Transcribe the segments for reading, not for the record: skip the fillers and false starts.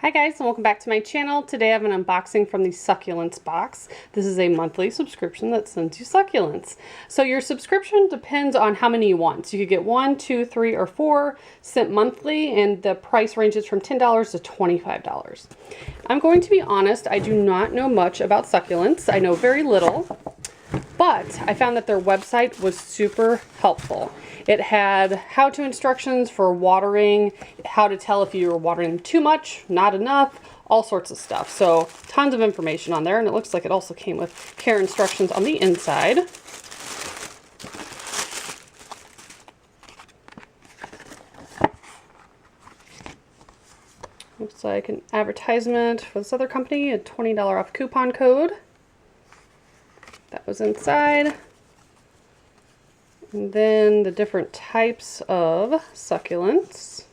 Hi guys, and welcome back to my channel. Today I have an unboxing from the Succulents Box. This is a monthly subscription that sends you succulents. So your subscription depends on how many you want. So you could get 1, 2, 3, or 4 sent monthly, and the price ranges from $10 to $25. I'm going to be honest, I do not know much about succulents. I know very little, but I found that their website was super helpful. It had how-to instructions for watering, how to tell if you were watering too much, not enough, all sorts of stuff. So tons of information on there, and it looks like it also came with care instructions on the inside. Looks like an advertisement for this other company, a $20 off coupon code. That was inside. And then the different types of succulents.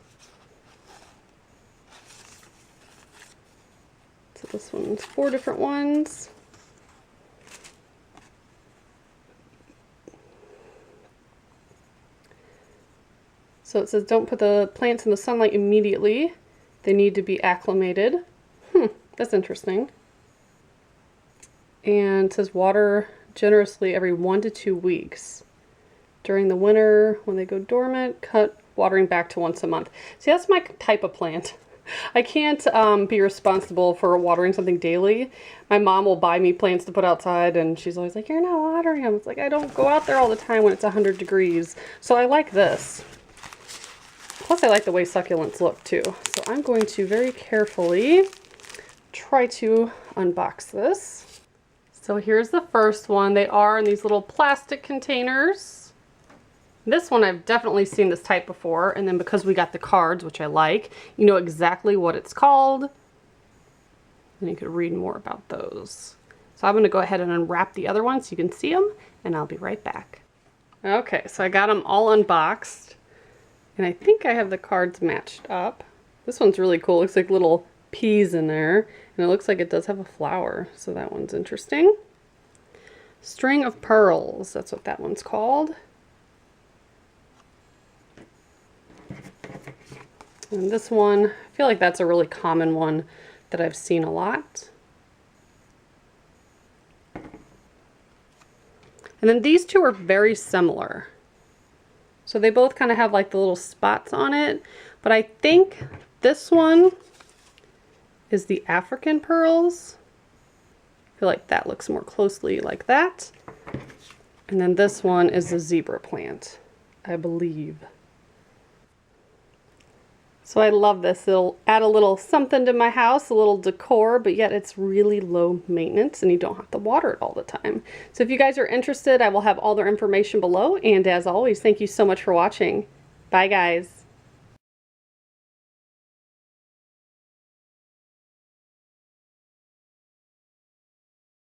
So this one's 4 different ones. So it says don't put the plants in the sunlight immediately. They need to be acclimated. That's interesting. And it says water generously every 1 to 2 weeks. During the winter, when they go dormant, cut watering back to once a month. See, that's my type of plant. I can't be responsible for watering something daily. My mom will buy me plants to put outside, and she's always like, "You're not watering them." It's like, I don't go out there all the time when it's 100 degrees. So I like this. Plus, I like the way succulents look, too. So I'm going to very carefully try to unbox this. So here's the first one. They are in these little plastic containers. This one I've definitely seen this type before, and then because we got the cards, which I like, you know exactly what it's called, and you could read more about those. So I'm going to go ahead and unwrap the other ones so you can see them, and I'll be right back. Okay, so I got them all unboxed, and I think I have the cards matched up. This one's really cool. Looks like little peas in there, and it looks like it does have a flower, so that one's interesting. String of Pearls, that's what that one's called. And this one, I feel like that's a really common one that I've seen a lot. And then these two are very similar. So they both kind of have like the little spots on it, but I think this one is the African Pearls. I feel like that looks more closely like that. And then this one is the zebra plant, I believe. So I love this. It'll add a little something to my house, a little decor, but yet it's really low maintenance and you don't have to water it all the time. So if you guys are interested, I will have all their information below. And as always, thank you so much for watching. Bye guys.